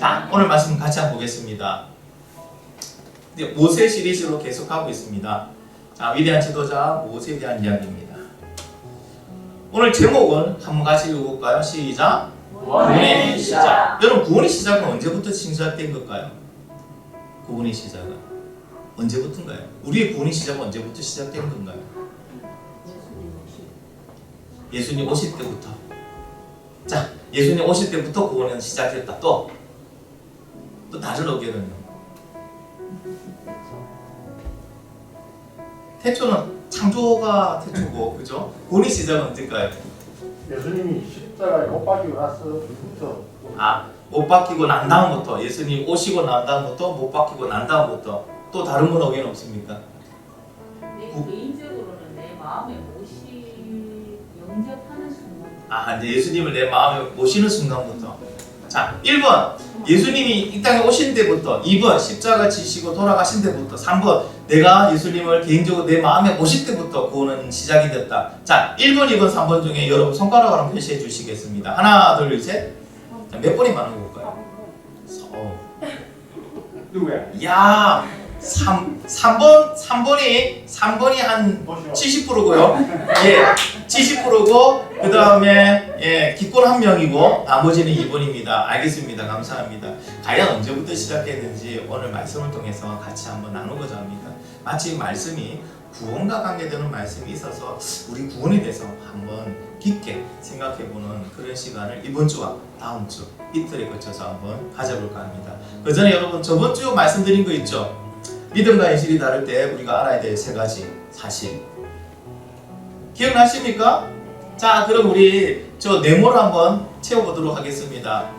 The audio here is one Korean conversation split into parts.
자, 오늘 말씀 같이 한번 보겠습니다. 이제 모세 시리즈로 계속하고 있습니다. 자, 위대한 지도자 모세에 대한 이야기입니다. 오늘 제목은 한번 같이 읽어볼까요? 시작! 구원의 시작! 여러분, 구원의 시작은 언제부터 시작된 걸까요? 구원의 시작은 언제부터인가요? 우리의 구원의 시작은 언제부터 시작된 건가요? 예수님 오실 때부터. 자, 예수님 오실 때부터 구원은 시작됐다. 또 다른 의견은요? 태초는 창조가 태초고, 그죠? 구원의 시작은 언제일까요? 예수님이 십자가에 못 박히고 나서부터. 못 박히고 난 다음부터, 예수님 오시고 난 다음부터, 못 박히고 난 다음부터. 또 다른 분 의견 없습니까? 내 개인적으로는 내 마음에 영접하는 순간. 이제 예수님을 내 마음에 모시는 순간부터. 자, 1번 예수님이 이 땅에 오신 때부터, 2번 십자가 지시고 돌아가신 때부터, 3번 내가 예수님을 개인적으로 내 마음에 모실 때부터 구원은 시작이 됐다. 자, 1번, 2번, 3번 중에 여러분 손가락으로 한번 표시해 주시겠습니다. 하나, 둘, 셋. 자, 몇 번이 많은 걸까요? 누구야? 야, 3번이 한 70%고요. 예, 70%고 그 다음에 기권 한 명이고 나머지는 2번입니다. 알겠습니다. 감사합니다. 과연 언제부터 시작했는지 오늘 말씀을 통해서 같이 한번 나누고자 합니다. 마치 말씀이 구원과 관계되는 말씀이 있어서 우리 구원에 대해서 한번 깊게 생각해보는 그런 시간을 이번 주와 다음 주 이틀에 걸쳐서 한번 가져볼까 합니다. 그 전에 여러분 저번 주 말씀드린 거 있죠? 믿음과 현실이 다를 때 우리가 알아야 될 세 가지 사실 기억나십니까? 자, 그럼 우리 저 네모를 한번 채워보도록 하겠습니다.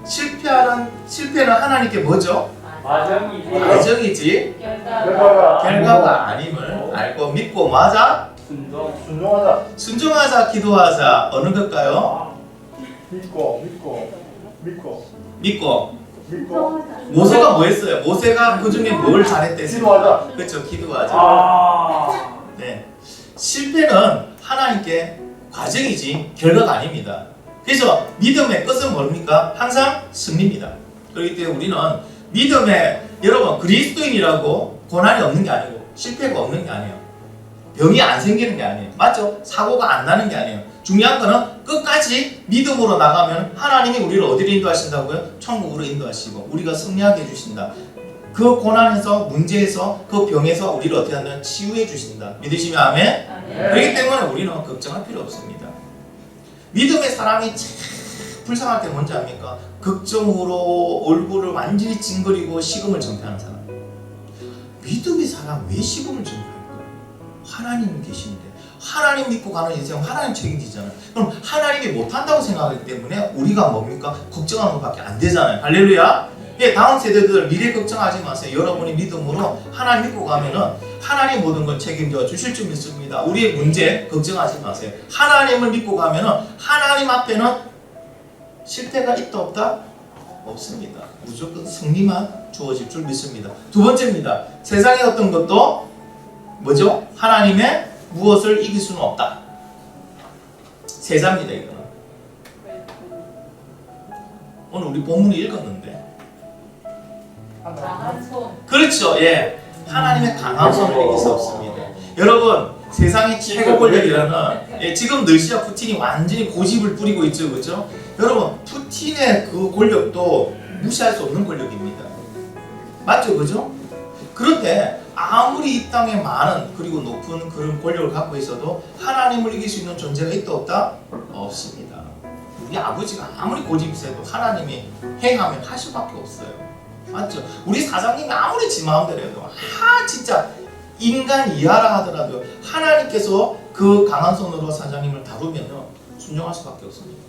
실패는 하나님께 뭐죠? 과정이지 결과가 아님을 알고 믿고 맞아? 순종하자 기도하자. 어느 걸까요? 믿고 모세가 뭐 했어요? 모세가 그 중에 뭘 잘했대? 기도하자. 그렇죠, 기도하자. 네. 실패는 하나님께 과정이지 결과가 아닙니다. 그래서 믿음의 끝은 뭡니까? 항상 승리입니다. 그렇기 때문에 우리는 믿음에 여러분 그리스도인이라고 고난이 없는 게 아니고 실패가 없는 게 아니에요. 병이 안 생기는 게 아니에요. 맞죠? 사고가 안 나는 게 아니에요. 중요한 거는 끝까지 믿음으로 나가면 하나님이 우리를 어디로 인도하신다고요? 천국으로 인도하시고 우리가 승리하게 해주신다. 그 고난에서 문제에서 그 병에서 우리를 어떻게 하면 치유해 주신다. 믿으시면 아멘? 그렇기 때문에 우리는 걱정할 필요 없습니다. 믿음의 사람이 참 불쌍할 때 뭔지 압니까? 걱정으로 얼굴을 완전히 찡그리고 식음을 전폐하는 사람. 믿음의 사람 왜 식음을 전폐할까요? 하나님이 계신데 하나님 믿고 가는 인생 하나님 책임지잖아요. 그럼 하나님이 못한다고 생각하기 때문에 우리가 뭡니까? 걱정하는 것밖에 안 되잖아요. 할렐루야. 예, 다음 세대들 미래 걱정하지 마세요. 여러분이 믿음으로 하나님 믿고 가면은 하나님 모든 걸 책임져 주실 줄 믿습니다. 우리의 문제 걱정하지 마세요. 하나님을 믿고 가면은 하나님 앞에는 실패가 있다 없다? 없습니다. 무조건 승리만 주어질 줄 믿습니다. 두 번째입니다. 세상의 어떤 것도 뭐죠? 하나님의 무엇을 이길 수는 없다. 세상입니다. 이거는 오늘 우리 본문을 읽었는데 강한 손. 그렇죠. 예, 하나님의 강한 손을 이길 수 없습니다. 여러분 세상의 최고 권력이라는 지금 러시아 푸틴이 완전히 고집을 부리고 있죠. 그렇죠? 여러분 푸틴의 그 권력도 무시할 수 없는 권력입니다. 맞죠? 그죠? 그런데 아무리 이 땅에 많은 그리고 높은 그런 권력을 갖고 있어도 하나님을 이길 수 있는 존재가 있다 없다? 없습니다. 우리 아버지가 아무리 고집이 세도 하나님이 행하면 할 수밖에 없어요. 맞죠? 우리 사장님이 아무리 지 마음대로 해도 진짜 인간 이하라 하더라도 하나님께서 그 강한 손으로 사장님을 다루면 순종할 수밖에 없습니다.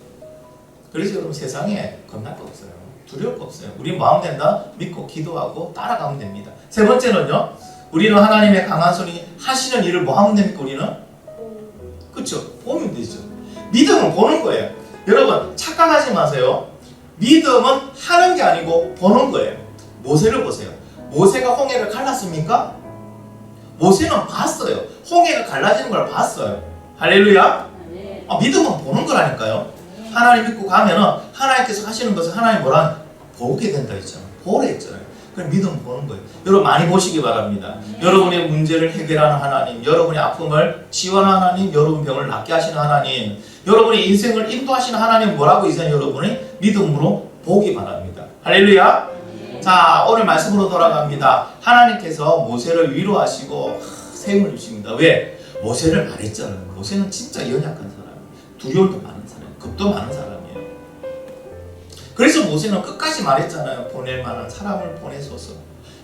그래서 여러분 세상에 겁날 거 없어요. 두려울 거 없어요. 우리 마음 된다 믿고 기도하고 따라가면 됩니다. 세 번째는요, 우리는 하나님의 강한 손이 하시는 일을 뭐 하면 됩니까? 우리는 그렇죠, 보면 되죠. 믿음은 보는 거예요. 여러분 착각하지 마세요. 믿음은 하는 게 아니고 보는 거예요. 모세를 보세요. 모세가 홍해를 갈랐습니까? 모세는 봤어요. 홍해가 갈라지는 걸 봤어요. 할렐루야. 믿음은 보는 거라니까요. 하나님 믿고 가면은 하나님께서 하시는 것을 하나님 뭐라 보게 된다 했잖아요. 보라 했잖아요. 그럼 믿음 보는 거예요. 여러분 많이 보시기 바랍니다. 여러분의 문제를 해결하는 하나님, 여러분의 아픔을 치유하는 하나님, 여러분 병을 낫게 하시는 하나님, 여러분의 인생을 인도하시는 하나님 뭐라고 이제 여러분이 믿음으로 보기 바랍니다. 할렐루야. 자, 오늘 말씀으로 돌아갑니다. 하나님께서 모세를 위로하시고 세움을 주십니다. 왜? 모세를 말했잖아요. 모세는 진짜 연약한 사람, 두려움도 많은 사람, 겁도 많은 사람이에요. 그래서 모세는 끝까지 말했잖아요. 보낼 만한 사람을 보내소서.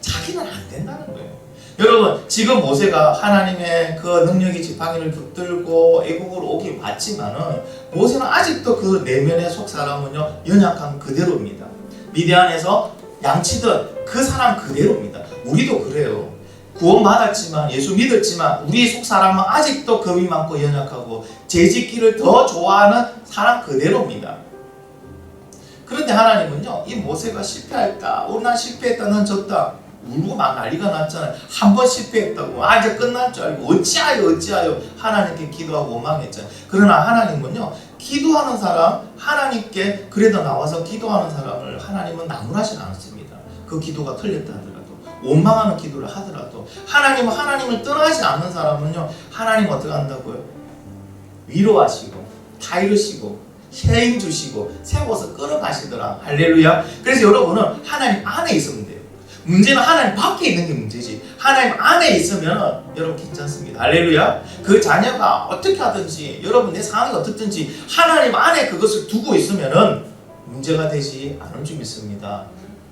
자기는 안 된다는 거예요. 여러분, 지금 모세가 하나님의 그 능력의 지팡이를 붙들고 애국으로 오긴 왔지만은 모세는 아직도 그 내면의 속 사람은요, 연약한 그대로입니다. 미디안에서 양치던 그 사람 그대로입니다. 우리도 그래요. 구원받았지만, 예수 믿었지만 우리 속 사람은 아직도 겁이 많고 연약하고 죄짓기를 더 좋아하는 사람 그대로입니다. 그런데 하나님은요, 이 모세가 실패했다, 난 실패했다, 난 졌다, 울고 막 난리가 났잖아요. 한 번 실패했다고 이제 끝날 줄 알고 어찌하여 하나님께 기도하고 원망했잖아요. 그러나 하나님은요, 기도하는 사람, 하나님께 그래도 나와서 기도하는 사람을 하나님은 나무라지 않습니다. 그 기도가 틀렸다 하더라도, 원망하는 기도를 하더라도 하나님은 하나님을 떠나지 않는 사람은요, 하나님 어떻게 한다고요? 위로하시고 다이르시고 힘 주시고 세워서 끌어가시더라. 할렐루야. 그래서 여러분은 하나님 안에 있으면 돼요. 문제는 하나님 밖에 있는 게 문제지, 하나님 안에 있으면 여러분 괜찮습니다. 할렐루야. 그 자녀가 어떻게 하든지, 여러분 내 상황이 어떻든지 하나님 안에 그것을 두고 있으면 문제가 되지 않을 줄 믿습니다.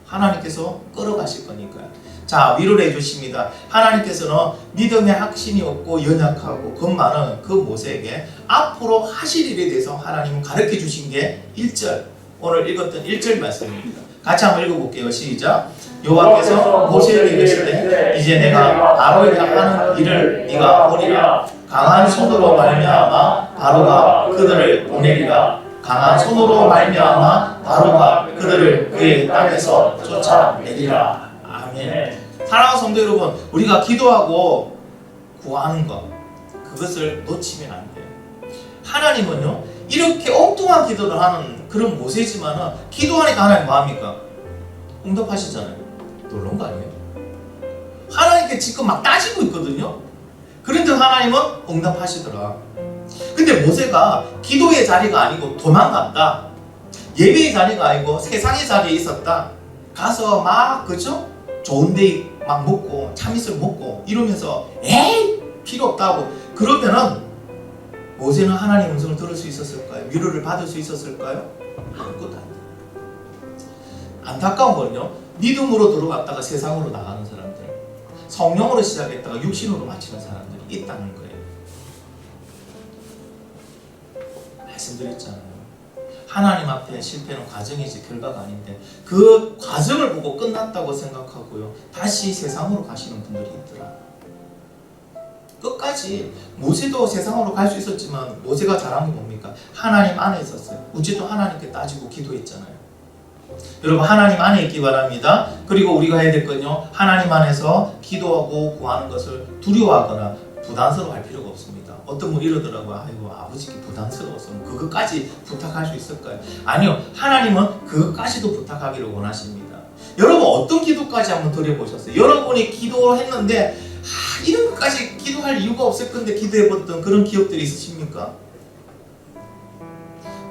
하나님께서 끌어가실 거니까요. 자, 위로를 해주십니다. 하나님께서는 믿음의 확신이 없고 연약하고 겁 많은 그 모세에게 앞으로 하실 일에 대해서 하나님은 가르쳐 주신 게 1절, 오늘 읽었던 1절 말씀입니다. 같이 한번 읽어볼게요. 시작. 여호와께서 모세에게 이르시되 이제 내가 바로를 향하는 일을 네가 보리라. 강한 손으로 말미암아 바로가 그들을 보내리라. 강한 손으로 말미암아 바로가 그들을 그의 땅에서 쫓아내리라. 아멘. 사랑하는 성도 여러분, 우리가 기도하고 구하는 것, 그것을 놓치면 안 돼요. 하나님은요, 이렇게 엉뚱한 기도를 하는 그런 모세지만은 기도하니까 하나님 뭐합니까? 응답하시잖아요. 놀라운 거 아니에요? 하나님께 지금 막 따지고 있거든요. 그런데 하나님은 응답하시더라. 근데 모세가 기도의 자리가 아니고 도망갔다, 예배의 자리가 아니고 세상의 자리에 있었다, 가서 막 그죠? 좋은 데 막 먹고 참이슬 먹고 이러면서 에이 필요 없다고 그러면은 모세는 하나님의 음성을 들을 수 있었을까요? 위로를 받을 수 있었을까요? 아무것도 안 돼요. 안타까운 건요, 믿음으로 들어갔다가 세상으로 나가는 사람들, 성령으로 시작했다가 육신으로 마치는 사람들이 있다는 거예요. 말씀드렸잖아요. 하나님 앞에 실패는 과정이지 결과가 아닌데 그 과정을 보고 끝났다고 생각하고요, 다시 세상으로 가시는 분들이 있더라. 끝까지 모세도 세상으로 갈 수 있었지만 모세가 잘한 게 뭡니까? 하나님 안에 있었어요. 우리도 하나님께 따지고 기도했잖아요. 여러분, 하나님 안에 있기 바랍니다. 그리고 우리가 해야 될 건요, 하나님 안에서 기도하고 구하는 것을 두려워하거나 부담스러워할 필요가 없습니다. 어떤 분이 이러더라고요. 아이고, 아버지께 부담스러워서 그것까지 부탁할 수 있을까요? 아니요, 하나님은 그것까지도 부탁하기를 원하십니다. 여러분, 어떤 기도까지 한번 드려보셨어요? 여러분이 기도했는데 이런 것까지 기도할 이유가 없을 건데 기도해봤던 그런 기억들이 있으십니까?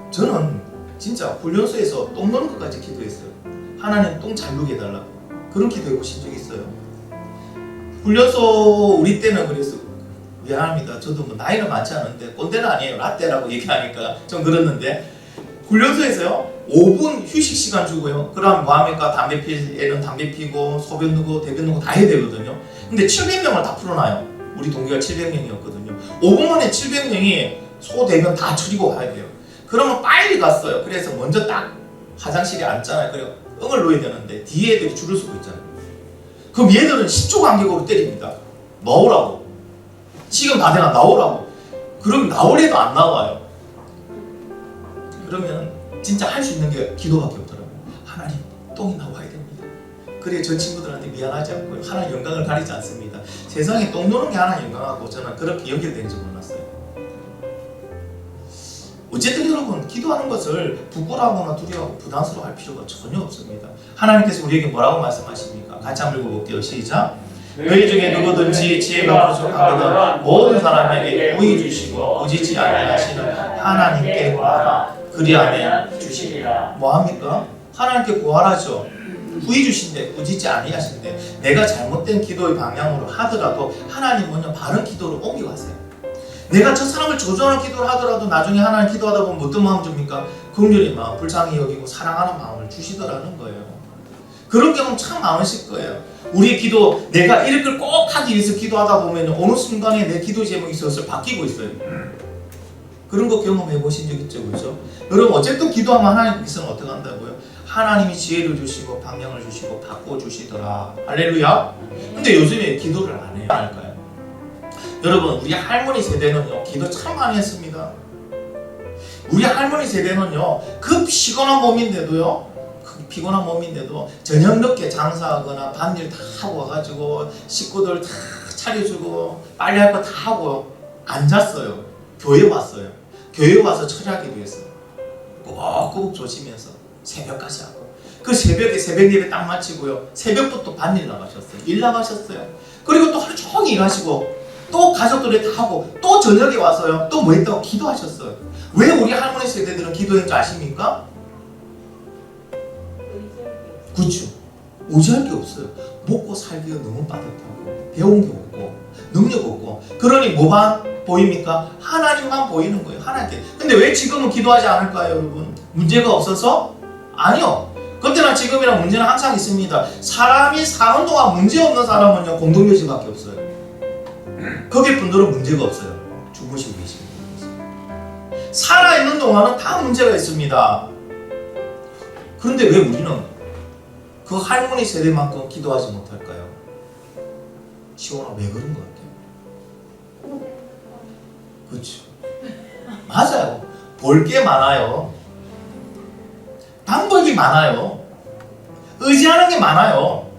저는 진짜 훈련소에서 똥 누는 것까지 기도했어요. 하나님 똥 잘 누게 해달라고. 그런 기도해 보신 적 있어요? 훈련소 우리 때는 그랬어요. 미안합니다. 저도 뭐 나이는 많지 않은데 꼰대는 아니에요. 라떼라고 얘기하니까 좀 그랬는데, 훈련소에서요 5분 휴식 시간 주고요, 그럼 뭐합니까? 담배 필 애는 담배 피고 소변 누고 대변 누고 다 해야 되거든요. 근데 700명을 다 풀어놔요. 우리 동기가 700명이었거든요 5분 만에 700명이 소 대변 다 줄이고 가야 돼요. 그러면 빨리 갔어요. 그래서 먼저 딱 화장실에 앉잖아요. 그리고 응을 놓아야 되는데 뒤에 애들이 줄을 서고 있잖아요. 그럼 얘들은 10초 간격으로 때립니다. 나오라고. 지금 다 되나 나오라고. 그럼 나오래도 안 나와요. 그러면 진짜 할 수 있는 게 기도밖에 없더라고요. 하나님, 똥이 나와야 됩니다. 그래, 저 친구들한테 미안하지 않고요, 하나님 영광을 가리지 않습니다. 세상에 똥 노는 게 하나님 영광하고 저는 그렇게 연결되는지 몰랐어요. 어쨌든 여러분 기도하는 것을 부끄러워하거나 두려워하고 부담스러워할 필요가 전혀 없습니다. 하나님께서 우리에게 뭐라고 말씀하십니까? 같이 한번 읽어볼게요. 시작. 너희 중에 누구든지 지혜가 부족하거든 모든 사람에게 구히 주시고 꾸짖지 아니하시는 하나님께 구하라. 그리하면 주시리라. 뭐합니까? 하나님께 구하라죠. 구히 주신대, 꾸짖지 아니하신대. 내가 잘못된 기도의 방향으로 하더라도 하나님은요 바른 기도로 옮겨가세요. 내가 저 사람을 조종하는 기도를 하더라도 나중에 하나님 기도하다 보면 어떤 마음 줍니까? 긍휼의 마음, 불쌍히 여기고 사랑하는 마음을 주시더라는 거예요. 그런 경험 참 많으실 거예요. 우리의 기도, 내가 이렇게 꼭 하기 위해서 기도하다 보면 어느 순간에 내 기도 제목이 슬슬 바뀌고 있어요. 그런 거 경험해 보신 적 있죠, 그렇죠? 여러분 어쨌든 기도하면 하나님께서는 어떻게 한다고요? 하나님이 지혜를 주시고 방향을 주시고 바꿔 주시더라. 할렐루야. 근데 요즘에 기도를 안 해요. 안 할까요? 여러분 우리 할머니 세대는요 기도 참 많이 했습니다. 우리 할머니 세대는요 그 피곤한 몸인데도 저녁 늦게 장사하거나 밤일 다 하고 와가지고 식구들 다 차려주고 빨래할 거 다 하고 안 잤어요. 교회 왔어요. 교회 와서 철야기도 했어요. 꾹꾹 조시면서 새벽까지 하고 그 새벽에 새벽 예배 딱 마치고요 새벽부터 밤일 나가셨어요. 일 나가셨어요. 그리고 또 하루 종일 일하시고 또 가족들이 다 하고 또 저녁에 와서요 또 뭐 했다고 기도하셨어요. 왜 우리 할머니 세대들은 기도했는 줄 아십니까? 그렇죠. 의지할 게 없어요. 먹고 살기가 너무 빠듯하고 배운 게 없고 능력 없고 그러니 뭐만 보입니까? 하나님만 보이는 거예요. 하나님께. 근데 왜 지금은 기도하지 않을까요, 여러분? 문제가 없어서? 아니요. 그때나 지금이랑 문제는 항상 있습니다. 사람이 사는 동안 문제 없는 사람은요 공동묘지밖에 없어요. 거기 분들은 문제가 없어요. 죽으시고 계시는 거예요. 살아있는 동안은 다 문제가 있습니다. 그런데 왜 우리는 그 할머니 세대만큼 기도하지 못할까요? 시원아 왜 그런 것 같아요? 그렇죠. 맞아요. 볼 게 많아요. 방법이 많아요. 의지하는 게 많아요.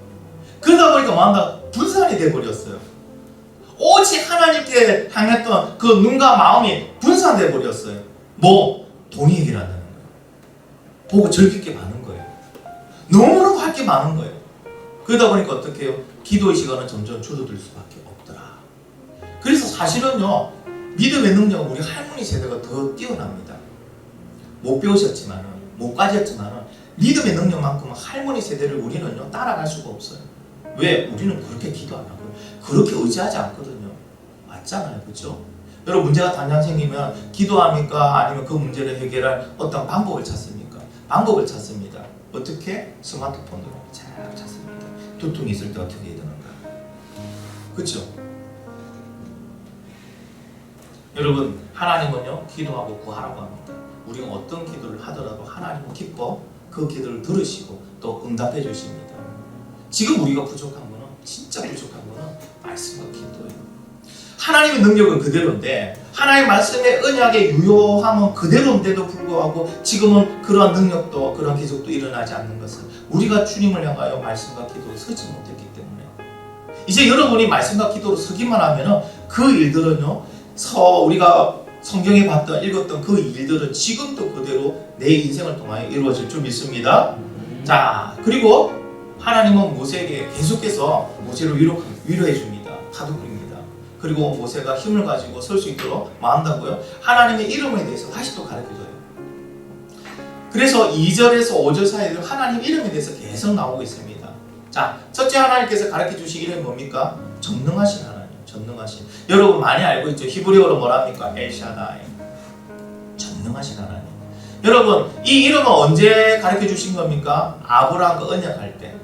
그러다 보니까 뭐한다? 분산이 돼버렸어요. 오직 하나님께 향했던 그 눈과 마음이 분산돼 버렸어요. 뭐? 돈이 해결한다는 거예요. 보고 즐길 게 많은 거예요. 너무너무 할 게 많은 거예요. 그러다 보니까 어떻게 해요? 기도의 시간은 점점 줄어들 수밖에 없더라. 그래서 사실은요 믿음의 능력은 우리 할머니 세대가 더 뛰어납니다. 못 배우셨지만은 못 가졌지만은 믿음의 능력만큼은 할머니 세대를 우리는요 따라갈 수가 없어요. 왜? 우리는 그렇게 기도 안 하고 그렇게 의지하지 않거든요. 맞잖아요, 그렇죠? 여러분 문제가 당장 생기면 기도합니까? 아니면 그 문제를 해결할 어떤 방법을 찾습니까? 방법을 찾습니다. 어떻게? 스마트폰으로 잘 찾습니다. 두통이 있을 때 어떻게 해야 되는가? 그렇죠? 여러분 하나님은요 기도하고 구하라고 합니다. 우리가 어떤 기도를 하더라도 하나님은 기뻐 그 기도를 들으시고 또 응답해 주십니다. 지금 우리가 부족한 거는 진짜 부족한 거는 말씀과 기도예요. 하나님의 능력은 그대로인데 하나님의 말씀의 언약의 유효함은 그대로인데도 불구하고 지금은 그러한 능력도 그러한 기적도 일어나지 않는 것은 우리가 주님을 향하여 말씀과 기도로 서지 못했기 때문에 이제 여러분이 말씀과 기도로 서기만 하면은 그 일들은요 우리가 성경에 봤던 읽었던 그 일들은 지금도 그대로 내 인생을 통하여 이루어질 줄 믿습니다. 자 그리고 하나님은 모세에게 계속해서 모세를 위로해 줍니다. 가두립니다. 그리고 모세가 힘을 가지고 설 수 있도록 마한다고요. 하나님의 이름에 대해서 다시 또 가르쳐줘요. 그래서 2절에서 5절 사이에 하나님 이름에 대해서 계속 나오고 있습니다. 자, 첫째 하나님께서 가르쳐 주신 이름이 뭡니까? 전능하신 하나님, 전능하신. 여러분 많이 알고 있죠? 히브리어로 뭐랍니까? 엘샤다이. 전능하신 하나님. 여러분 이 이름은 언제 가르쳐 주신 겁니까? 아브라함과 언약할 때.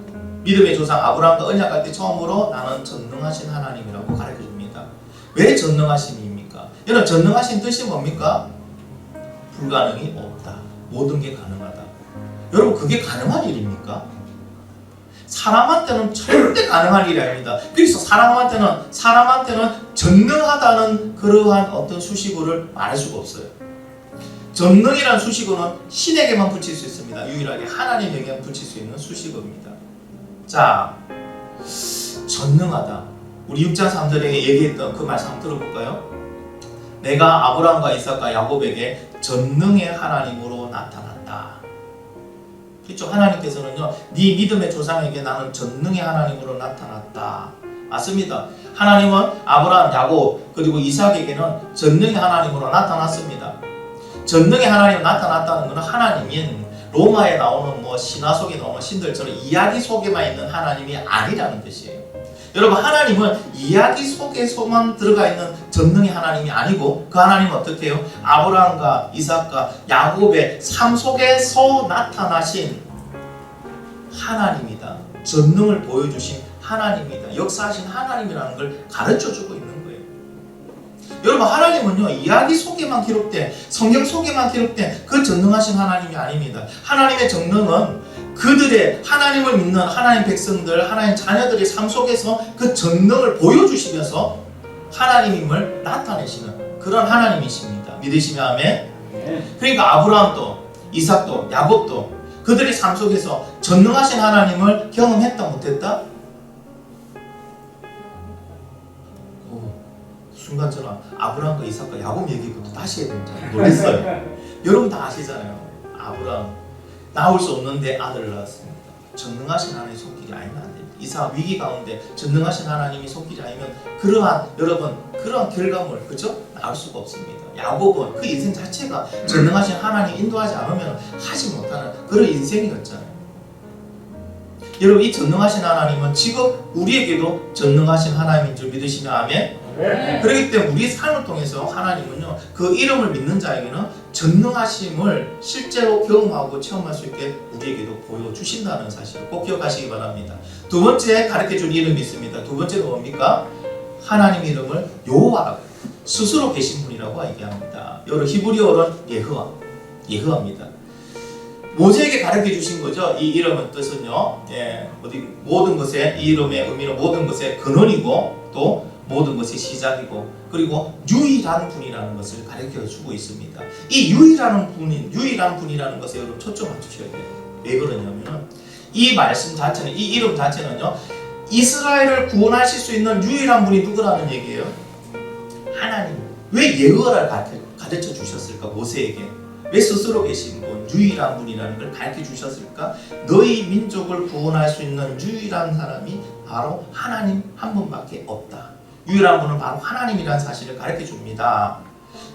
믿음의 조상 아브라함과 언약할 때 처음으로 나는 전능하신 하나님이라고 가르쳐 줍니다. 왜 전능하심입니까? 여러분 전능하신 뜻이 뭡니까? 불가능이 없다. 모든 게 가능하다. 여러분 그게 가능한 일입니까? 사람한테는 절대 가능한 일이 아닙니다. 그래서 사람한테는 전능하다는 그러한 어떤 수식어를 말할 수가 없어요. 전능이라는 수식어는 신에게만 붙일 수 있습니다. 유일하게 하나님에게만 붙일 수 있는 수식어입니다. 자, 전능하다. 우리 6장 3절에 얘기했던 그 말씀 한번 들어볼까요? 내가 아브라함과 이삭과 야곱에게 전능의 하나님으로 나타났다. 그렇죠? 하나님께서는요, 네 믿음의 조상에게 나는 전능의 하나님으로 나타났다. 맞습니다. 하나님은 아브라함, 야곱 그리고 이삭에게는 전능의 하나님으로 나타났습니다. 전능의 하나님으로 나타났다는 것은 하나님인 로마에 나오는 신화 속에 나오는 신들처럼 이야기 속에만 있는 하나님이 아니라는 뜻이에요. 여러분, 하나님은 이야기 속에서만 들어가 있는 전능의 하나님이 아니고 그 하나님은 어떻게 해요? 아브라함과 이삭과 야곱의 삶 속에서 나타나신 하나님이다. 전능을 보여주신 하나님이다. 역사하신 하나님이라는 걸 가르쳐주고 있는 거예요. 여러분, 하나님은요, 이야기 속에만 기록된, 성경 속에만 기록된 그 전능하신 하나님이 아닙니다. 하나님의 전능은 그들의 하나님을 믿는 하나님 백성들, 하나님 자녀들의 삶 속에서 그 전능을 보여주시면서 하나님임을 나타내시는 그런 하나님이십니다. 믿으시면 아멘? 그러니까 아브라함도 이삭도 야곱도 그들의 삶 속에서 전능하신 하나님을 경험했다 못했다? 순간 저는 아브라함과 이삭과 야곱 얘기부터 다시 해야 된다 놀랐어요. 여러분 다 아시잖아요. 아브라함 나올 수 없는데 아들을 낳았습니다. 전능하신 하나님의 손길이 아니면 안 됩니다. 이삭 위기 가운데 전능하신 하나님이 손길이 아니면 그러한 결과물, 그죠? 나올 수가 없습니다. 야곱은 그 인생 자체가 전능하신 하나님 인도하지 않으면 하지 못하는 그런 인생이었잖아요. 여러분, 이 전능하신 하나님은 지금 우리에게도 전능하신 하나님인 줄 믿으시면 아멘? 네. 그렇기 때문에 우리 삶을 통해서 하나님은요, 그 이름을 믿는 자에게는 전능하심을 실제로 경험하고 체험할 수 있게 우리에게도 보여주신다는 사실을 꼭 기억하시기 바랍니다. 두 번째 가르쳐준 이름이 있습니다. 두 번째는 뭡니까? 하나님 이름을 여호와 스스로 계신 분이라고 얘기합니다. 여러분, 히브리어로는 예흐와입니다. 모세에게 가르쳐 주신 거죠. 이 이름의 뜻은요, 모든 것의, 이 이름의 의미는 모든 것의 근원이고 또 모든 것의 시작이고 그리고 유일한 분이라는 것을 가르쳐 주고 있습니다. 이 유일한 분이라는 것에 여러분 초점 맞추셔야 돼요. 왜 그러냐면 이 말씀 자체는, 이 이름 자체는요, 이스라엘을 구원하실 수 있는 유일한 분이 누구라는 얘기예요? 하나님. 왜 예호와를 가르쳐 주셨을까? 모세에게 왜 스스로 계신 분, 유일한 분이라는 걸 가르쳐 주셨을까? 너희 민족을 구원할 수 있는 유일한 사람이 바로 하나님 한 분밖에 없다. 유일한 분은 바로 하나님이라는 사실을 가르쳐 줍니다.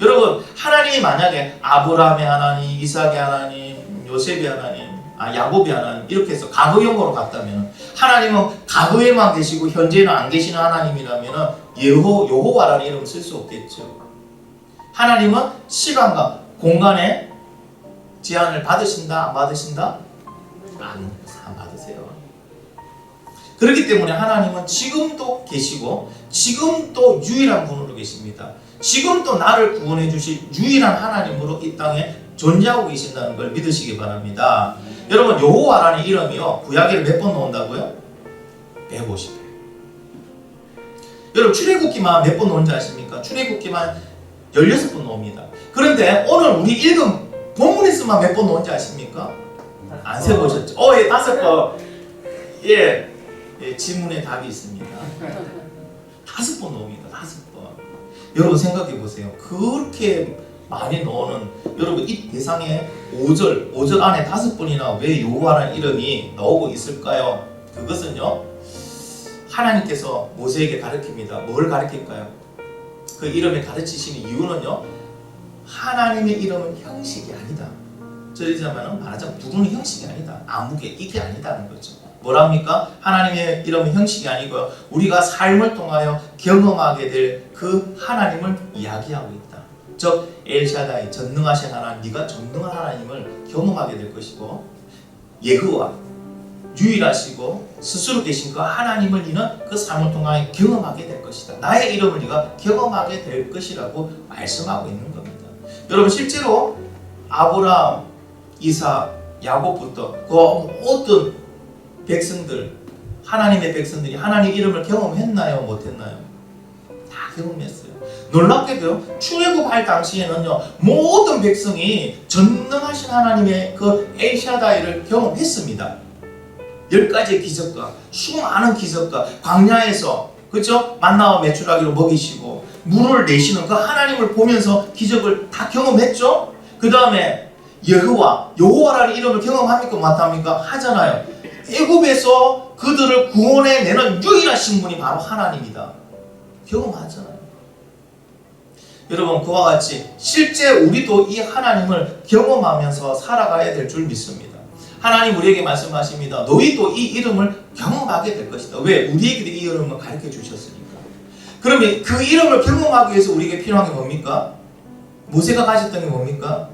여러분, 하나님이 만약에 아브라함의 하나님, 이삭의 하나님, 요셉의 하나님, 야곱의 하나님 이렇게 해서 과거형으로 갔다면, 하나님은 과거에만 계시고 현재는 안 계시는 하나님이라면 여호와라는 이름을 쓸 수 없겠죠. 하나님은 시간과 공간의 제한을 받으신다, 안 받으신다? 안 받으세요. 그렇기 때문에 하나님은 지금도 계시고 지금도 유일한 분으로 계십니다. 지금도 나를 구원해 주실 유일한 하나님으로 이 땅에 존재하고 계신다는 걸 믿으시기 바랍니다. 여러분, 여호와라는 이름이요, 구약에 몇 번 나온다고요? 150회. 여러분, 출애굽기만 몇 번 나오는지 아십니까? 출애굽기만 16번 나옵니다. 그런데 오늘 우리 읽은 본문에서만 몇 번 나온지 아십니까? 안 세보셨죠? 예, 5번. 예, 지문에 답이 있습니다. 5번 나옵니다. 5번. 여러분 생각해 보세요. 그렇게 많이 나오는, 여러분 이 대상에 5절 안에 5번이나 왜 여호와라는 이름이 나오고 있을까요? 그것은요, 하나님께서 모세에게 가르칩니다. 뭘 가르칠까요? 그 이름을 가르치시는 이유는요, 하나님의 이름은 형식이 아니다. 저리자면 말하자면 누구는 형식이 아니다. 아무개 이게 아니다는 거죠. 뭐랍니까? 하나님의 이름은 형식이 아니고요, 우리가 삶을 통하여 경험하게 될 그 하나님을 이야기하고 있다. 즉 엘샤다이, 전능하신 하나님, 네가 전능한 하나님을 경험하게 될 것이고, 예호와 유일하시고 스스로 계신 그 하나님을 너는 그 삶을 통하여 경험하게 될 것이다. 나의 이름을 네가 경험하게 될 것이라고 말씀하고 있는 겁니다. 여러분, 실제로 아브라함, 이삭, 야곱부터 그 모든 백성들, 하나님의 백성들이 하나님 이름을 경험했나요? 못했나요? 다 경험했어요. 놀랍게도요, 출애굽할 당시에는요, 모든 백성이 전능하신 하나님의 그 엘샤다이를 경험했습니다. 10가지의 기적과 수많은 기적과 광야에서, 그렇죠? 만나와 메추라기로 먹이시고 물을 내시는 그 하나님을 보면서 기적을 다 경험했죠. 그 다음에 여호와라는 이름을 경험합니까? 못합니까? 하잖아요. 애굽에서 그들을 구원해내는 유일하신 분이 바로 하나님이다. 경험하잖아요. 여러분, 그와 같이 실제 우리도 이 하나님을 경험하면서 살아가야 될 줄 믿습니다. 하나님 우리에게 말씀하십니다. 너희도 이 이름을 경험하게 될 것이다. 왜? 우리에게 이 이름을 가르쳐 주셨으니까. 그러면 그 이름을 경험하기 위해서 우리에게 필요한 게 뭡니까? 모세가 가졌던 게 뭡니까?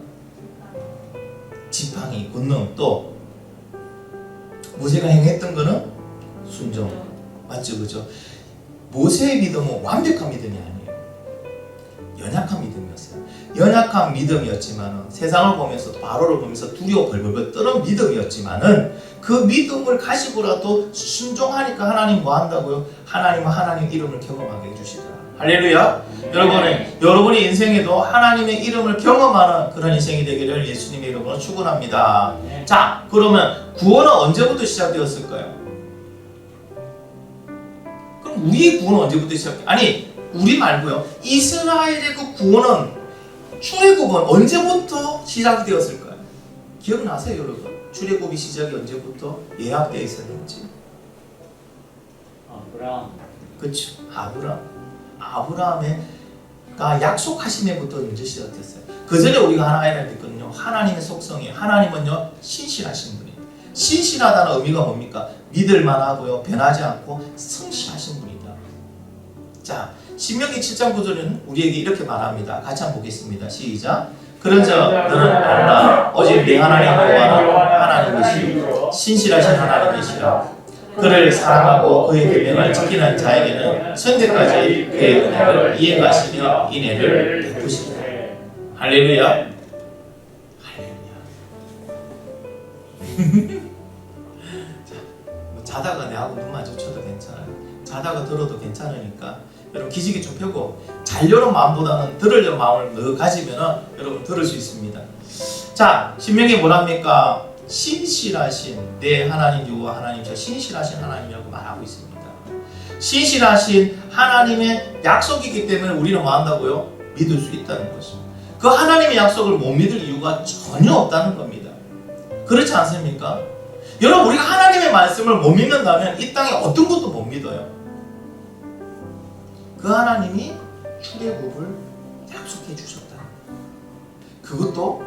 지팡이, 권능, 또 모세가 행했던 거는 순종. 맞죠? 그죠? 모세의 믿음은 완벽한 믿음이 아니에요. 연약한 믿음이었어요. 연약한 믿음이었지만 세상을 보면서 바로를 보면서 두려워 벌벌 떠는 믿음이었지만은 그 믿음을 가지고라도 순종하니까 하나님 뭐 한다고요? 하나님은 하나님 이름을 경험하게 해주시더라. 할렐루야. 여러분의 인생에도 하나님의 이름을 경험하는 그런 인생이 되기를 예수님의 이름으로 축원합니다. 자, 그러면 구원은 언제부터 시작되었을까요? 그럼 우리의 구원은 언제부터 시작돼요? 아니, 우리 말고요. 이스라엘의 그 구원은 출애굽은 언제부터 시작되었을까요? 기억나세요, 여러분? 출애굽이 시작이 언제부터 예약되어 있었는지. 그렇죠. 아브라함가 약속하심에부터 먼저 시작됐어요. 그 전에 우리가 하나 알아야 될 거는요, 하나님의 속성이에요. 하나님은요, 신실하신 분이에요. 신실하다는 의미가 뭡니까? 믿을만하고요, 변하지 않고 성실하신 분이다. 자, 신명기 7장 9절은 우리에게 이렇게 말합니다. 같이 한번 보겠습니다. 시작. 그런즉 너는 알라, 오직 내 하나님 여호와는 하나님이시요 신실하신 하나님이시라. 그를 사랑하고 그의 계명을 지키는 자에게는 선대까지 그의 은혜를 이행하시며 인애를 베푸시리라. 할렐루야. 할렐루야. 자다가 내하고 눈 마주쳐도 괜찮아요. 자다가 들어도 괜찮으니까 여러분 기지개 좀 펴고 자려는 마음보다는 들으려는 마음을 더 가지면은 여러분 들을 수 있습니다. 자, 신명기 뭐랍니까? 신실하신 내 하나님 여호와 하나님이시여 신실하신 하나님이라고 말하고 있습니다. 신실하신 하나님의 약속이기 때문에 우리는 뭐 한다고요? 믿을 수 있다는 것이죠. 그 하나님의 약속을 못 믿을 이유가 전혀 없다는 겁니다. 그렇지 않습니까? 여러분, 우리가 하나님의 말씀을 못 믿는다면 이 땅에 어떤 것도 못 믿어요. 그 하나님이 출애굽을 약속해 주셨다. 그것도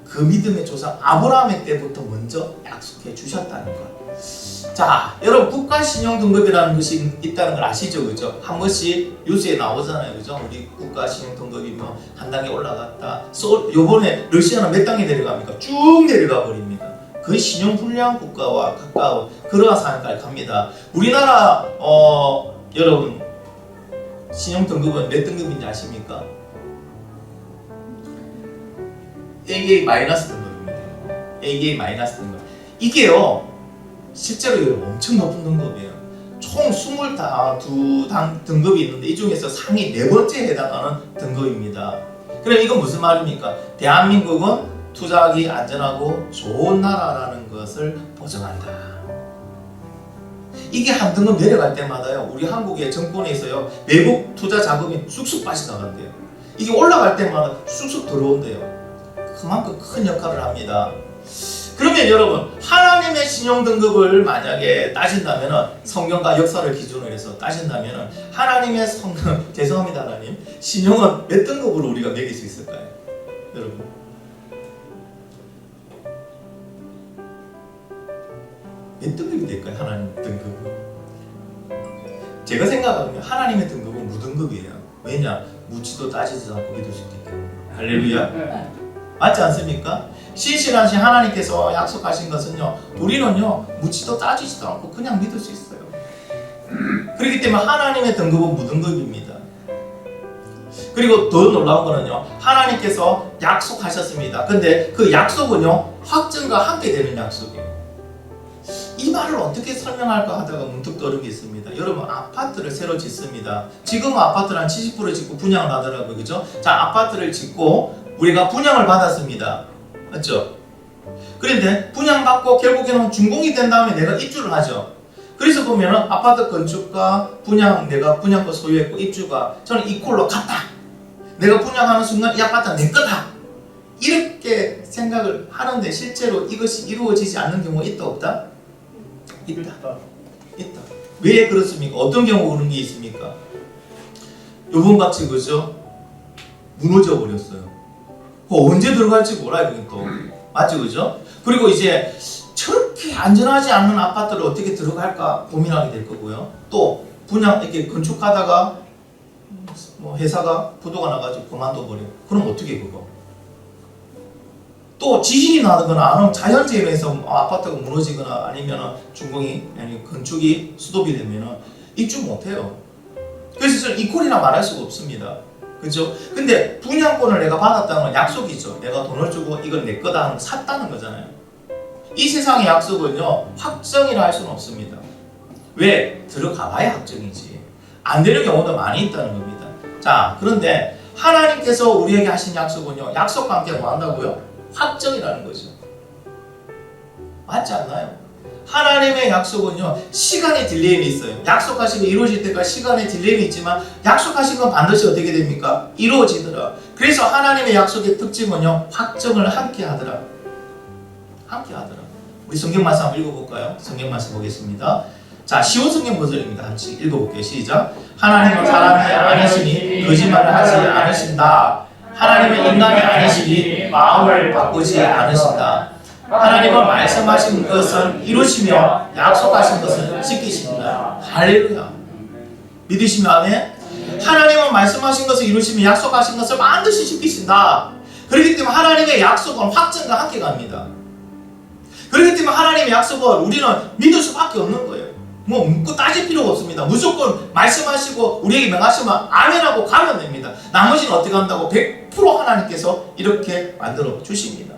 그 믿음의 조상 아브라함의 때부터 먼저 약속해 주셨다는 것. 자, 여러분 국가신용등급이라는 것이 있다는 걸 아시죠? 그죠? 한 번씩 뉴스에 나오잖아요. 그죠? 우리 국가신용등급이 뭐 한 단계 올라갔다. 요번에 러시아는 몇 단계 내려갑니까? 쭉 내려가 버립니다. 그 신용불량 국가와 가까운 그러한 상황까지 갑니다. 우리나라 여러분 신용등급은 몇 등급인지 아십니까? AA- 등급입니다. AA- 등급. 이게요 실제로 엄청 높은 등급이에요. 총 22 등급이 있는데 이 중에서 상위 4번째에 해당하는 등급입니다. 그럼 이건 무슨 말입니까? 대한민국은 투자하기 안전하고 좋은 나라라는 것을 보증한다. 이게 한 등급 내려갈 때마다요, 우리 한국의 정권에서요, 외국 투자 자금이 쑥쑥 빠져나간대요. 이게 올라갈 때마다 쑥쑥 들어온대요. 그만큼 큰 역할을 합니다. 그러면 여러분, 하나님의 신용 등급을 만약에 따진다면, 성경과 역사를 기준으로 해서 따진다면, 하나님의 죄송합니다, 하나님, 신용은 몇 등급으로 우리가 매길 수 있을까요? 여러분, 몇 등급이 될까요? 하나님 등급은? 제가 생각하면 하나님의 등급은 무등급이에요. 왜냐? 묻지도 따지지도 않고 믿을 수 있기 때문에. 할렐루야. 맞지 않습니까? 신실하신 하나님께서 약속하신 것은요, 우리는요 묻지도 따지지도 않고 그냥 믿을 수 있어요. 그렇기 때문에 하나님의 등급은 무등급입니다. 그리고 더 놀라운 거는요, 하나님께서 약속하셨습니다. 근데 그 약속은요 확증과 함께 되는 약속이에요. 이 말을 어떻게 설명할까 하다가 문득 떠오른 게 있습니다. 여러분, 아파트를 새로 짓습니다. 지금 아파트를 한 70% 짓고 분양을 하더라고요. 그죠? 자, 아파트를 짓고 우리가 분양을 받았습니다. 맞죠? 그런데 분양받고 결국에는 준공이 된 다음에 내가 입주를 하죠. 그래서 보면은 아파트 건축과 내가 분양권 소유했고 입주가 저는 이퀄로 같다. 내가 분양하는 순간 이 아파트는 내 거다. 이렇게 생각을 하는데 실제로 이것이 이루어지지 않는 경우가 있다 없다? 있다. 있다. 왜 그렇습니까? 어떤 경우 그런 게 있습니까? 요번 같이 그죠? 무너져 버렸어요. 언제 들어갈지 몰라요, 그게 또. 맞죠, 그죠? 그리고 이제 저렇게 안전하지 않은 아파트를 어떻게 들어갈까 고민하게 될 거고요. 또 분양 이렇게 건축하다가 뭐 회사가 부도가 나가지고 그만둬 버려. 그럼 어떻게 그거? 또 지진이 나거나 아니면 자연재해에서 아파트가 무너지거나 아니면 준공이 아니 건축이 수도비 되면은 입주 못 해요. 그래서 저는 이꼴이나 말할 수가 없습니다. 그죠? 근데 분양권을 내가 받았다는 건 약속이죠. 내가 돈을 주고 이건 내 거다 하는 거 샀다는 거잖아요. 이 세상의 약속은요 확정이라 할 수는 없습니다. 왜? 들어가 봐야 확정이지. 안 되는 경우도 많이 있다는 겁니다. 자, 그런데 하나님께서 우리에게 하신 약속은요 약속과 함께 뭐 한다고요? 확정이라는 거죠. 맞지 않나요? 하나님의 약속은요 시간의 딜레이는 있어요. 약속하신 게 이루어질 때까지 시간의 딜레이는 있지만 약속하신 건 반드시 어떻게 됩니까? 이루어지더라. 그래서 하나님의 약속의 특징은요 확정을 함께 하더라. 함께 하더라. 우리 성경 말씀 한번 읽어볼까요? 성경 말씀 보겠습니다. 자, 쉬운 성경 버전입니다. 같이 읽어볼게요. 시작. 하나님은 사람이 아니시니 거짓말을 하지 않으신다. 하나님은 인간이 아니시니 마음을 바꾸지 않으신다. 하나님은 말씀하신 것을 이루시며 약속하신 것을 지키십니다. 할렐루야. 믿으시면 아멘. 하나님은 말씀하신 것을 이루시며 약속하신 것을 반드시 지키신다. 그렇기 때문에 하나님의 약속은 확정과 함께 갑니다. 그렇기 때문에 하나님의 약속을 우리는 믿을 수밖에 없는 거예요. 뭐 묻고 따질 필요가 없습니다. 무조건 말씀하시고 우리에게 명하시면 아멘하고 가면 됩니다. 나머지는 어떻게 한다고? 100% 하나님께서 이렇게 만들어 주십니다.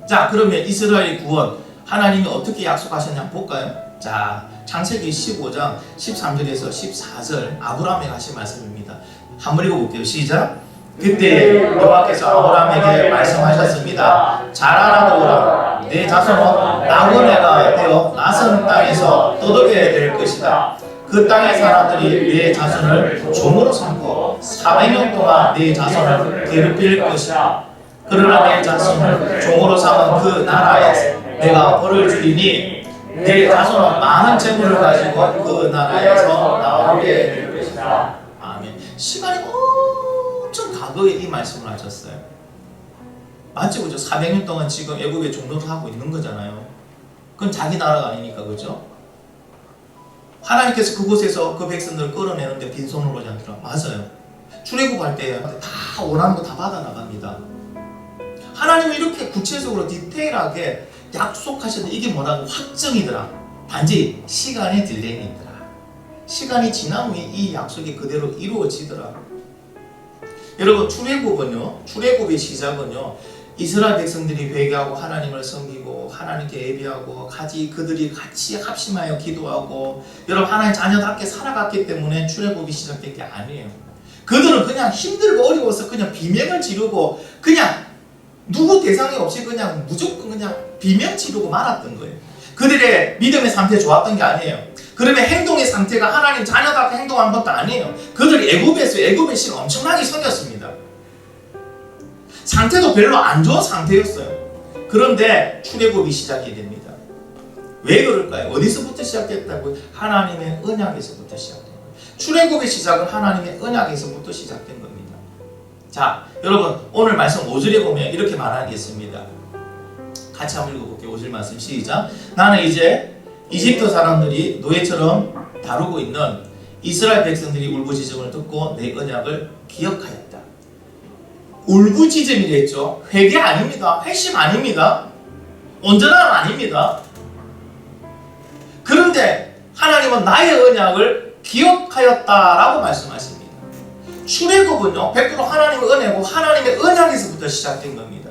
자, 그러면 이스라엘 구원 하나님이 어떻게 약속하셨냐 볼까요? 자, 창세기 15장 13절에서 14절 아브라함에게 하신 말씀입니다. 한번 읽어볼게요. 시작. 그때 여호와께서 아브라함에게 말씀하셨습니다. 잘 알아두라. 내 자손은 나그네가 되어 낯선 땅에서 떠들게 될 것이다. 그 땅의 사람들이 내 자손을 종으로 삼고 400년 동안 내 자손을 괴롭힐 것이다. 그러나 내 자손을 종으로 삼은 그 나라에 내가 벌을 주리니 내 자손은 많은 재물을 가지고 그 나라에서 나오게 될 것이다. 아멘. 시간이 엄청 과거에 이 말씀을 하셨어요. 맞죠? 그죠? 400년 동안 지금 애굽의 종로를 하고 있는 거잖아요. 그건 자기 나라가 아니니까, 그죠? 하나님께서 그곳에서 그 백성들을 끌어내는데 빈손으로 오지 않더라. 맞아요. 출애굽할 때 다 원하는 거 다 받아 나갑니다. 하나님이 이렇게 구체적으로 디테일하게 약속하셨는데 이게 뭐라고? 확정이더라. 단지 시간의 딜레이는 있더라. 시간이 지난 후에 이 약속이 그대로 이루어지더라. 여러분, 출애굽의 시작은요 이스라엘 백성들이 회개하고 하나님을 섬기고 하나님께 예배하고 그들이 같이 합심하여 기도하고 여러분 하나님 자녀답게 살아갔기 때문에 출애굽이 시작된 게 아니에요. 그들은 그냥 힘들고 어려워서 그냥 비명을 지르고 그냥 누구 대상이 없이 그냥 무조건 그냥 비명 지르고 말았던 거예요. 그들의 믿음의 상태 좋았던 게 아니에요. 그러면 행동의 상태가 하나님 자녀답게 행동한 것도 아니에요. 그들이 애굽의 신을 엄청나게 섬겼습니다. 상태도 별로 안 좋은 상태였어요. 그런데 출애굽이 시작이 됩니다. 왜 그럴까요? 어디서부터 시작됐다고요? 하나님의 언약에서부터 시작된 거예요. 출애굽의 시작은 하나님의 언약에서부터 시작된 겁니다. 자, 여러분 오늘 말씀 5절에 보면 이렇게 말하겠습니다. 같이 한번 읽어볼게요. 5절 말씀 시작. 나는 이제 이집트 사람들이 노예처럼 다루고 있는 이스라엘 백성들이 울부짖음을 듣고 내 언약을 기억하였다. 울부짖음이랬죠. 회개 아닙니다. 회심 아닙니다. 온전함 아닙니다. 그런데 하나님은 나의 언약을 기억하였다라고 말씀하십니다. 출애굽은요 100% 하나님의 은혜고 하나님의 언약에서부터 시작된 겁니다.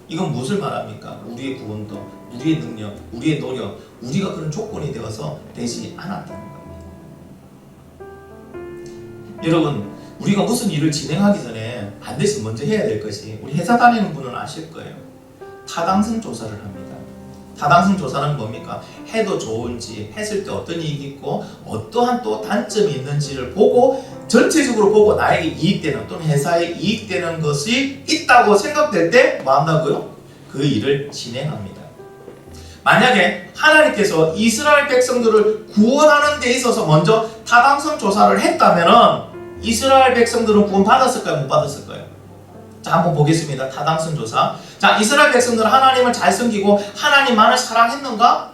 이건 무엇을 말합니까? 우리의 구원도, 우리의 능력, 우리의 노력, 우리가 그런 조건이 되어서 되지 않았다는 겁니다. 여러분, 우리가 무슨 일을 진행하기 전에 반드시 먼저 해야 될 것이, 우리 회사 다니는 분은 아실 거예요. 타당성 조사를 합니다. 타당성 조사는 뭡니까? 해도 좋은지, 했을 때 어떤 이익이 있고 어떠한 또 단점이 있는지를 보고 전체적으로 보고 나에게 이익되는 또는 회사에 이익되는 것이 있다고 생각될 때 뭐 한다고요? 그 일을 진행합니다. 만약에 하나님께서 이스라엘 백성들을 구원하는 데 있어서 먼저 타당성 조사를 했다면은 이스라엘 백성들은 구원 받았을까요? 못 받았을까요? 자, 한번 보겠습니다. 타당성 조사. 자, 이스라엘 백성들은 하나님을 잘 섬기고 하나님만을 사랑했는가?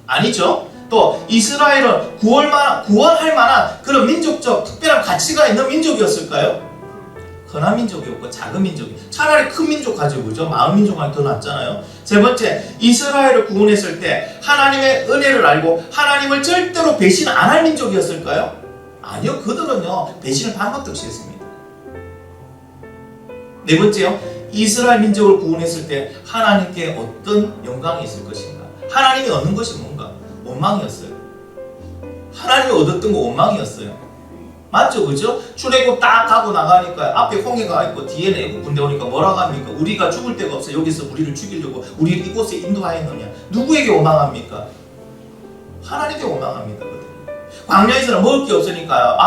아니죠. 또 이스라엘은 구원할 만한 그런 민족적 특별한 가치가 있는 민족이었을까요? 흔한 민족이었고 작은 민족이 차라리 큰 민족 가지고 그죠? 마을 민족하기 더 낫잖아요. 세 번째, 이스라엘을 구원했을 때 하나님의 은혜를 알고 하나님을 절대로 배신 안 할 민족이었을까요? 아니요. 그들은요 배신을 반복듯이 했습니다. 네 번째요, 이스라엘 민족을 구원했을 때 하나님께 어떤 영광이 있을 것인가? 하나님이 얻는 것이 뭔가? 원망이었어요. 하나님이 얻었던 거 원망이었어요. 맞죠? 그죠? 출애굽 딱 가고 나가니까 앞에 홍해가 있고 뒤에는 애국 군대 오니까 뭐라고 합니까? 우리가 죽을 데가 없어. 여기서 우리를 죽이려고 우리를 이곳에 인도하였느냐? 누구에게 원망합니까? 하나님께 원망합니다. 광야에서는 먹을 게 없으니까요.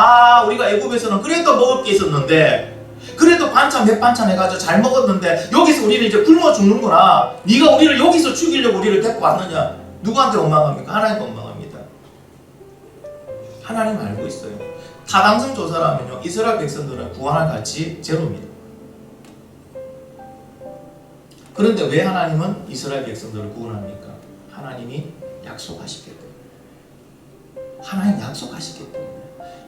우리가 애굽에서는 그래도 먹을 게 있었는데 그래도 반찬 몇 반찬 해가지고 잘 먹었는데 여기서 우리는 이제 굶어 죽는구나. 네가 우리를 여기서 죽이려고 우리를 데리고 왔느냐? 누구한테 원망합니까? 하나님께 원망합니다. 하나님 알고 있어요. 타당성 조사라면요 이스라엘 백성들은 구원할 가치 제로입니다. 그런데 왜 하나님은 이스라엘 백성들을 구원합니까? 하나님이 약속하셨기 때문에. 하나님 약속하셨기 때문에.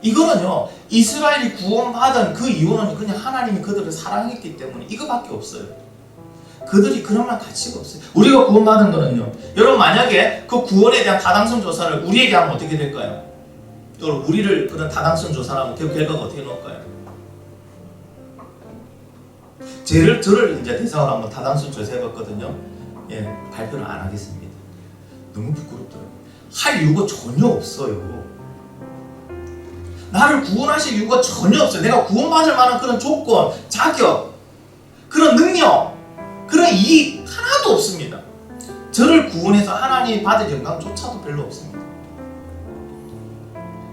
이거는요 이스라엘이 구원받은 그 이유는 그냥 하나님이 그들을 사랑했기 때문에 이거밖에 없어요. 그들이 그런 말 가치가 없어요. 우리가 구원받은 거는요, 여러분 만약에 그 구원에 대한 타당성 조사를 우리에게 하면 어떻게 될까요? 여러분 우리를 그런 타당성 조사를 하면 그 결과가 어떻게 나올까요? 저를 이제 대상으로 한번 타당성 조사해봤거든요. 예, 발표를 안 하겠습니다. 너무 부끄럽더라고요. 할 이유가 전혀 없어요. 나를 구원하실 이유가 전혀 없어요. 내가 구원받을 만한 그런 조건, 자격, 그런 능력, 그런 이익 하나도 없습니다. 저를 구원해서 하나님이 받을 영광조차도 별로 없습니다.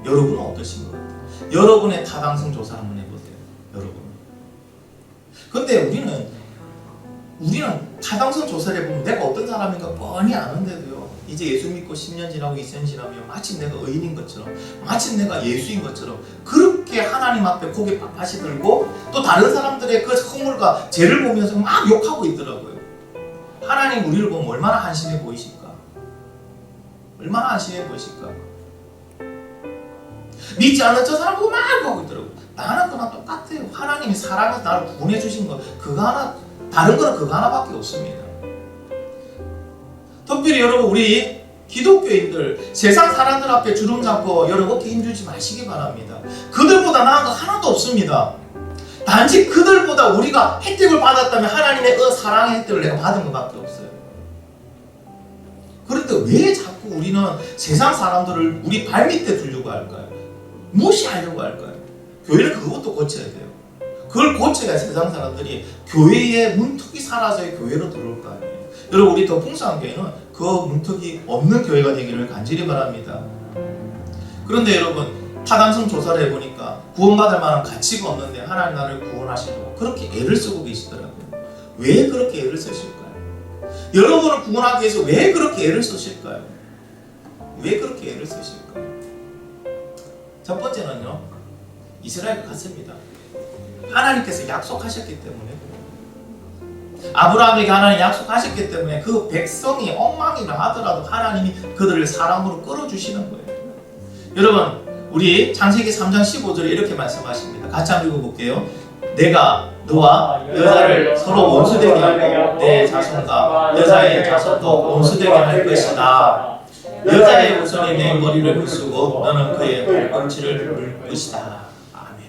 여러분은 어떠신 것 같아요? 여러분의 타당성 조사 한번 해보세요. 여러분. 근데 우리는 타당성 조사를 해보면 내가 어떤 사람인가 뻔히 아는데도요, 이제 예수 믿고 10년 지나고 20년 지나면 마침 내가 의인인 것처럼, 마침 내가 예수인 것처럼 그렇게 하나님 앞에 고개 빳빳이 들고 또 다른 사람들의 그 허물과 죄를 보면서 막 욕하고 있더라고요. 하나님 우리를 보면 얼마나 한심해 보이실까? 얼마나 한심해 보이실까? 믿지 않는 저 사람 보고 막 하고 있더라고요. 나는 그나 똑같아요. 하나님이 사랑해서 나를 구원해 주신 거 그거 하나, 다른 거는 그거 하나밖에 없습니다. 특별히 여러분 우리 기독교인들 세상 사람들 앞에 주름 잡고 여러분 어깨 힘주지 마시기 바랍니다. 그들보다 나은 거 하나도 없습니다. 단지 그들보다 우리가 혜택을 받았다면 하나님의 사랑의 혜택을 내가 받은 것밖에 없어요. 그런데 왜 자꾸 우리는 세상 사람들을 우리 발밑에 두려고 할까요? 무시하려고 할까요? 교회는 그것도 고쳐야 돼요. 그걸 고쳐야 세상 사람들이 교회의 문턱이 사라져야 교회로 들어올 거 아니에요. 여러분 우리 더 풍성한 교회는 그 문턱이 없는 교회가 되기를 간절히 바랍니다. 그런데 여러분 타당성 조사를 해보니까 구원받을 만한 가치가 없는데 하나님 나를 구원하시려고 그렇게 애를 쓰고 계시더라고요. 왜 그렇게 애를 쓰실까요? 여러분을 구원하기 위해서 왜 그렇게 애를 쓰실까요? 왜 그렇게 애를 쓰실까요? 첫 번째는요, 이스라엘 같습니다. 하나님께서 약속하셨기 때문에, 아브라함에게 하나님 약속하셨기 때문에 그 백성이 엉망이라 하더라도 하나님이 그들을 사랑으로 끌어주시는 거예요. 여러분 우리 창세기 3장 15절에 이렇게 말씀하십니다. 같이 한번 읽어볼게요. 내가 너와 여자를 서로 원수되게 하고 내 자손과 여자의 자손도 원수되게 할 것이다. 여자의 우선이 내 머리를 부수고 너는 그의 발꿈치를 물 것이다. 아멘.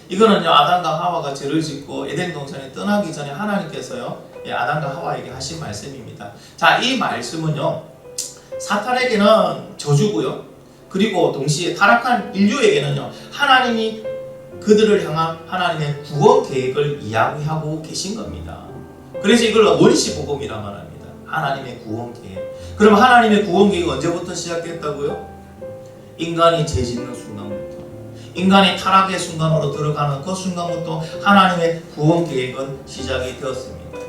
이거는요 아담과 하와가 죄를 짓고 에덴 동산에 떠나기 전에 하나님께서요 아담과 하와에게 하신 말씀입니다. 자, 이 말씀은요 사탄에게는 저주고요, 그리고 동시에 타락한 인류에게는요 하나님이 그들을 향한 하나님의 구원 계획을 이야기하고 계신 겁니다. 그래서 이걸 원시 복음이라 말합니다. 하나님의 구원 계획. 그럼 하나님의 구원 계획이 언제부터 시작됐다고요? 인간이 죄 짓는 순간부터, 인간이 타락의 순간으로 들어가는 그 순간부터 하나님의 구원 계획은 시작이 되었습니다.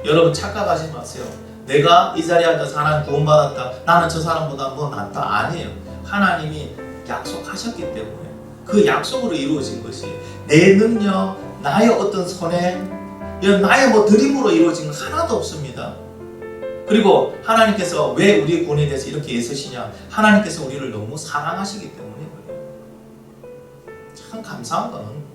여러분 착각하지 마세요. 내가 이 자리에 앉아서 하나님 구원받았다, 나는 저 사람보다 뭐 낫다. 아니에요. 하나님이 약속하셨기 때문에 그 약속으로 이루어진 것이 내 능력, 나의 어떤 손해, 나의 뭐 드림으로 이루어진 건 하나도 없습니다. 그리고 하나님께서 왜 우리의 구원에 대해서 이렇게 애쓰시냐? 하나님께서 우리를 너무 사랑하시기 때문에 그래요. 참 감사한 거는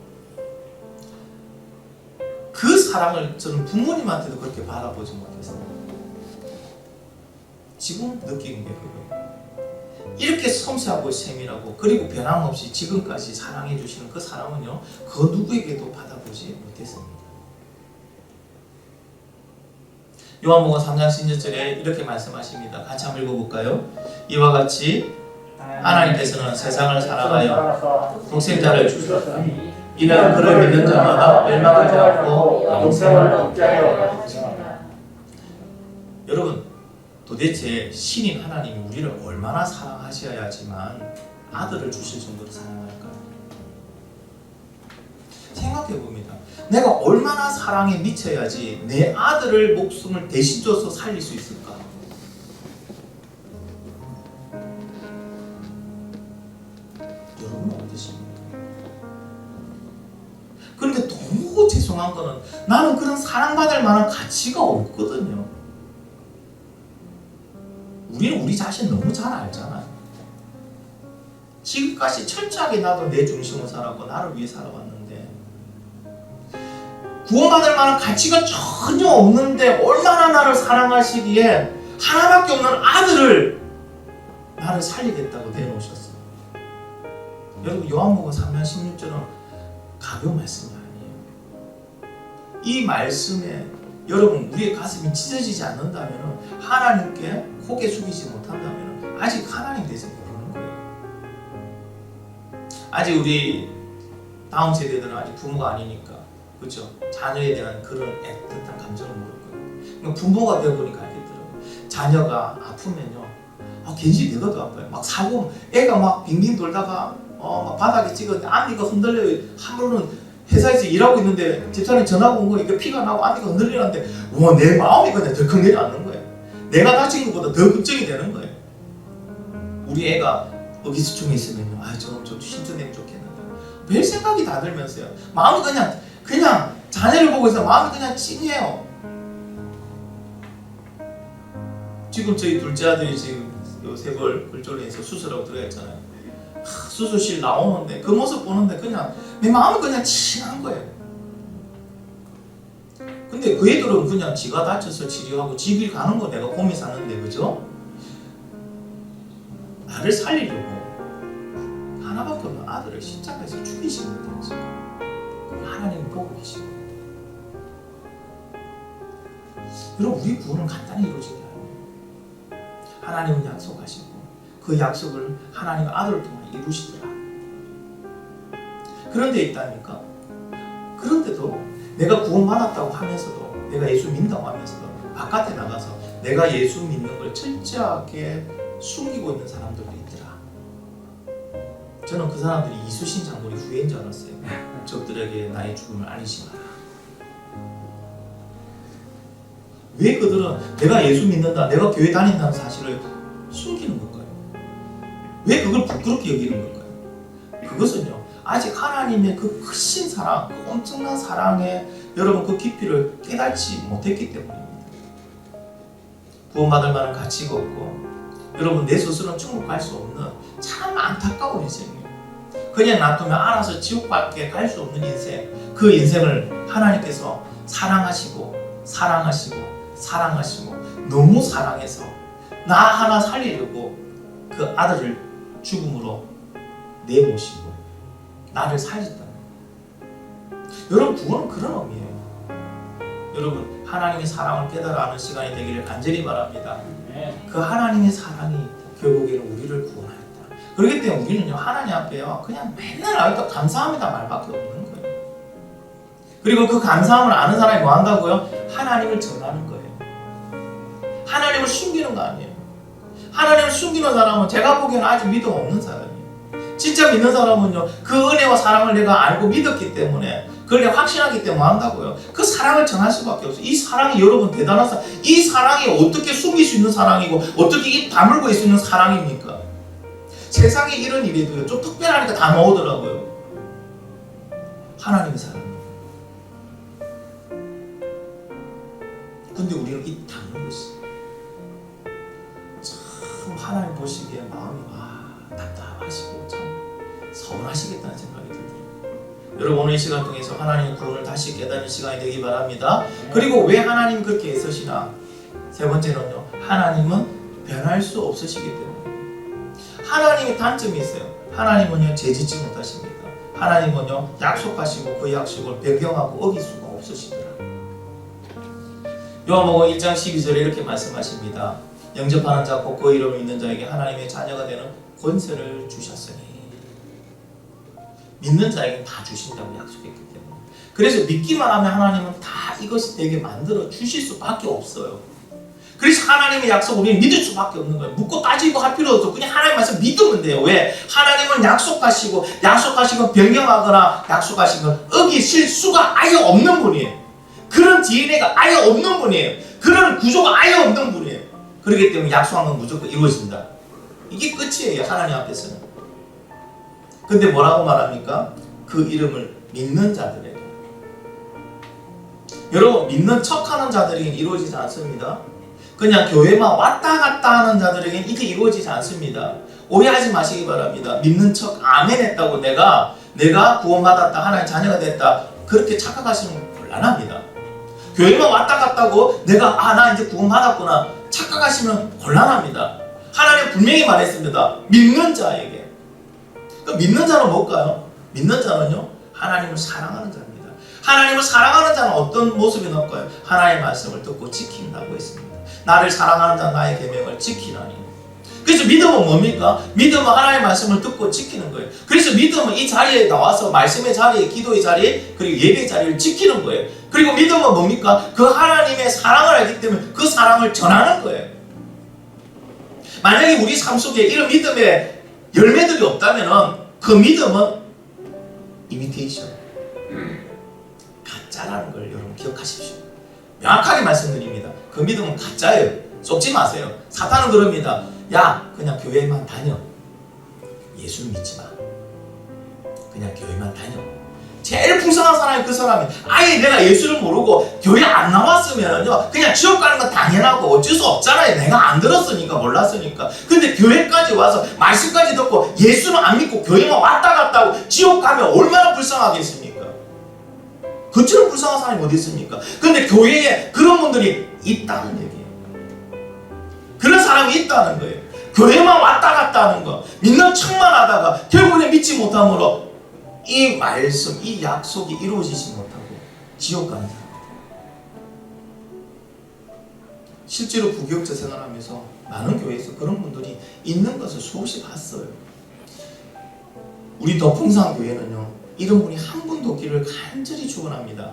그 사랑을 저는 부모님한테도 그렇게 바라보지 못했어요. 지금 느끼는 게 그거예요. 이렇게 섬세하고 세밀하고 그리고 변함없이 지금까지 사랑해 주시는 그 사랑은요, 그 누구에게도 받아보지 못했습니다. 요한복음 3장 16절에 이렇게 말씀하십니다. 같이 한번 읽어볼까요? 이와 같이 하나님께서는 세상을 사랑하여 독생자를 주셨으니 이는 그를 믿는 자마다 멸망하지 않고 영생을 얻게 하려 하십니다. 여러분, 도대체 신인 하나님이 우리를 얼마나 사랑하셔야지만 아들을 주실 정도로 사랑할까요? 생각해봅니다. 내가 얼마나 사랑에 미쳐야지 내 아들을 목숨을 대신 줘서 살릴 수 있을까? 여러분은 어떠십니까? 그런데 너무 죄송한 거는 나는 그런 사랑받을 만한 가치가 없거든요. 우리는 우리 자신 너무 잘 알잖아요. 지금까지 철저하게 나도 내 중심으로 살았고 나를 위해 살아왔는데 구원받을 만한 가치가 전혀 없는데 얼마나 나를 사랑하시기에 하나밖에 없는 아들을 나를 살리겠다고 내놓으셨어요. 여러분, 요한복음 3장 16절은 가벼운 말씀이 아니에요. 이 말씀에 여러분 우리의 가슴이 찢어지지 않는다면, 하나님께 고개 숙이지 못한다면 아직 하나님 대해서 모르는 거예요. 아직 우리 다음 세대들은 아직 부모가 아니니까, 그렇죠? 자녀에 대한 그런 애틋한 감정을 모를 거예요. 그러니까 부모가 되어보니까 알겠더라고요. 자녀가 아프면요, 괜히 내가 더 아파요. 막 사고, 애가 막 빙빙 돌다가 막 바닥에 찍었는데 앞니가 흔들려요. 한 번은 회사에서 일하고 있는데 집사람이 전화가 온 거니까 피가 나고 앞니가 흔들리는데 내 마음이 그냥 덜컥 내려앉는 거예요. 내가 다친 것보다 더 걱정이 되는 거예요. 우리 애가 의기소침해 있으면요, 저는 좀 신천내면 좋겠는데, 별 생각이 다 들면서요, 마음이 그냥 자녀를 보고 있어 마음이 그냥 찡해요. 지금 저희 둘째 아들이 지금 세골 골절에서 수술하고 들어갔잖아요. 수술실 나오는데 그 모습 보는데 그냥 내 마음이 그냥 찡한 거예요. 근데 그 애들은 그냥 지가 다쳐서 치료하고 지 길 가는 거 내가 곰이 사는데, 그죠? 나를 살리려고 하나밖에 없는 아들을 십자가에서 죽이신 거죠. 하나님이 보고 계시고. 여러분, 우리 구원은 간단히 이루어지지 않아요. 하나님은 약속하시고 그 약속을 하나님의 아들을 통해 이루시더라. 그런 데 있다니까. 그런데도 내가 구원받았다고 하면서도, 내가 예수 믿는다고 하면서도 바깥에 나가서 내가 예수 믿는 걸 철저하게 숨기고 있는 사람들도 있더라. 저는 그 사람들이 이수신 장군의 후예인 줄 알았어요. 적들에게 나의 죽음을 알리지 마라. 왜 그들은 내가 예수 믿는다, 내가 교회 다닌다는 사실을 숨기는 걸까요? 왜 그걸 부끄럽게 여기는 걸까요? 그것은요, 아직 하나님의 그 크신 사랑, 그 엄청난 사랑의 여러분 그 깊이를 깨닫지 못했기 때문입니다. 구원받을 만한 가치가 없고, 여러분 내 스스로는 천국 갈 수 없는 참 안타까운 인생이에요. 그냥 놔두면 알아서 지옥밖에 갈 수 없는 인생, 그 인생을 하나님께서 사랑하시고 너무 사랑해서 나 하나 살리려고 그 아들을 죽음으로 내모시고 나를 살렸다. 여러분, 구원은 그런 의미예요. 여러분, 하나님의 사랑을 깨달아 아는 시간이 되기를 간절히 바랍니다. 그 하나님의 사랑이 결국에는 우리를 구원하였다. 그렇기 때문에 우리는요, 하나님 앞에요, 그냥 맨날 아직도 감사합니다 말밖에 없는 거예요. 그리고 그 감사함을 아는 사람이 뭐 한다고요? 하나님을 전하는 거예요. 하나님을 숨기는 거 아니에요. 하나님을 숨기는 사람은 제가 보기에는 아직 믿음 없는 사람이에요. 진짜 믿는 사람은요, 그 은혜와 사랑을 내가 알고 믿었기 때문에, 그걸 내가 확신하기 때문에 한다고요. 그 사랑을 전할 수밖에 없어요. 이 사랑이 여러분 대단한 사랑. 이 사랑이 어떻게 숨길 수 있는 사랑이고 어떻게 입 다물고 있을 수 있는 사랑입니까? 세상에 이런 일에도요, 좀 특별하니까 다 나오더라고요. 하나님의 사랑. 근데 우리는 입 다물고 있어요. 참 하나님 보시기에 마음이 답답하시고 참 서운하시겠다는 생각이 들어요. 여러분 오늘 이 시간 통해서 하나님의 구원을 다시 깨닫는 시간이 되기 바랍니다. 그리고 왜 하나님이 그렇게 애쓰시나? 세 번째는요, 하나님은 변할 수 없으시기 때문에. 하나님의 단점이 있어요. 하나님은요 죄짓지 못하십니다. 하나님은요 약속하시고 그 약속을 변경하고 어길 수가 없으시더라. 요한복음 1장 12절에 이렇게 말씀하십니다. 영접하는 자 곧 그 이름을 믿는 자에게 하나님의 자녀가 되는 권세를 주셨으니. 믿는 자에게 다 주신다고 약속했기 때문에. 그래서 믿기만 하면 하나님은 다 이것이 되게 만들어 주실 수밖에 없어요. 그래서 하나님의 약속 우리는 믿을 수밖에 없는 거예요. 묻고 따지고 할 필요 없어. 그냥 하나님 말씀 믿으면 돼요. 왜? 하나님은 약속하시고 변경하거나 약속하신 걸 어기실 수가 아예 없는 분이에요. 그런 DNA가 아예 없는 분이에요. 그런 구조가 아예 없는 분이에요. 그렇기 때문에 약속한 건 무조건 이루어진다. 이게 끝이에요. 하나님 앞에서는. 근데 뭐라고 말합니까? 그 이름을 믿는 자들에게. 여러분 믿는 척하는 자들에게는 이루어지지 않습니다. 그냥 교회만 왔다 갔다 하는 자들에게는 이게 이루어지지 않습니다. 오해하지 마시기 바랍니다. 믿는 척 아멘 했다고 내가 구원받았다, 하나님 자녀가 됐다, 그렇게 착각하시면 곤란합니다. 교회만 왔다 갔다고 내가 나 이제 구원받았구나 착각하시면 곤란합니다. 하나님 분명히 말했습니다. 믿는 자에게. 그러니까 믿는 자는 뭘까요? 믿는 자는요, 하나님을 사랑하는 자입니다. 하나님을 사랑하는 자는 어떤 모습이 나올까요? 하나님의 말씀을 듣고 지킨다고 했습니다. 나를 사랑하는 자 나의 계명을 지키라니. 그래서 믿음은 뭡니까? 믿음은 하나님의 말씀을 듣고 지키는 거예요. 그래서 믿음은 이 자리에 나와서 말씀의 자리에, 기도의 자리에, 그리고 예배의 자리를 지키는 거예요. 그리고 믿음은 뭡니까? 그 하나님의 사랑을 알기 때문에 그 사랑을 전하는 거예요. 만약에 우리 삶 속에 이런 믿음의 열매들이 없다면 그 믿음은 이미테이션, 가짜라는 걸 여러분 기억하십시오. 명확하게 말씀드립니다. 그 믿음은 가짜예요. 속지 마세요. 사탄은 그럽니다. 야, 그냥 교회만 다녀. 예수 믿지 마. 그냥 교회만 다녀. 제일 불쌍한 사람이 그 사람이 아예 내가 예수를 모르고 교회 안 나왔으면요 그냥 지옥 가는 건 당연하고 어쩔 수 없잖아요. 내가 안 들었으니까 몰랐으니까. 근데 교회까지 와서 말씀까지 듣고 예수는 안 믿고 교회만 왔다 갔다 하고 지옥 가면 얼마나 불쌍하겠습니까? 그처럼 불쌍한 사람이 어디 있습니까? 근데 교회에 그런 분들이 있다는 얘기예요. 그런 사람이 있다는 거예요. 교회만 왔다 갔다 하는 거, 믿는 척만 하다가 결국에 믿지 못함으로 이 말씀, 이 약속이 이루어지지 못하고 지옥 가는 사람. 실제로 부교육자 생활하면서 많은 교회에서 그런 분들이 있는 것을 수없이 봤어요. 우리 덕풍산 교회는요, 이런 분이 한 분도 없기를 간절히 축원합니다.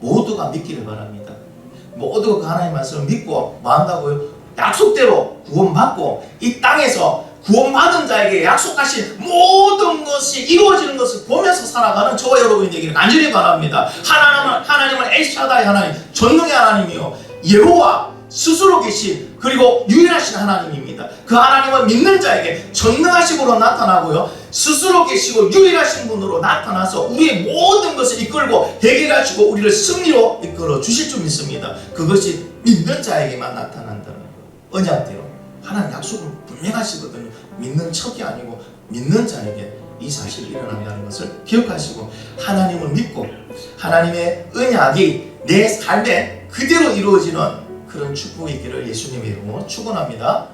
모두가 믿기를 바랍니다. 모두가 그 하나님의 말씀을 믿고 뭐 한다고요? 약속대로 구원받고 이 땅에서 구원받은 자에게 약속하신 모든 것이 이루어지는 것을 보면서 살아가는 저와 여러분이 되기를 간절히 바랍니다. 하나님은 엘샤다이 하나님, 전능의 하나님이요, 여호와 스스로 계신 그리고 유일하신 하나님입니다. 그 하나님은 믿는 자에게 전능하심으로 나타나고요, 스스로 계시고 유일하신 분으로 나타나서 우리의 모든 것을 이끌고 해결하시고 우리를 승리로 이끌어 주실 줄 믿습니다. 그것이 믿는 자에게만 나타난다는 거예요. 언약대로 하나님 약속은 분명하시거든요. 믿는 척이 아니고 믿는 자에게 이 사실이 일어난다는 것을 기억하시고 하나님을 믿고 하나님의 언약이 내 삶에 그대로 이루어지는 그런 축복이 있기를 예수님의 이름으로 축원합니다.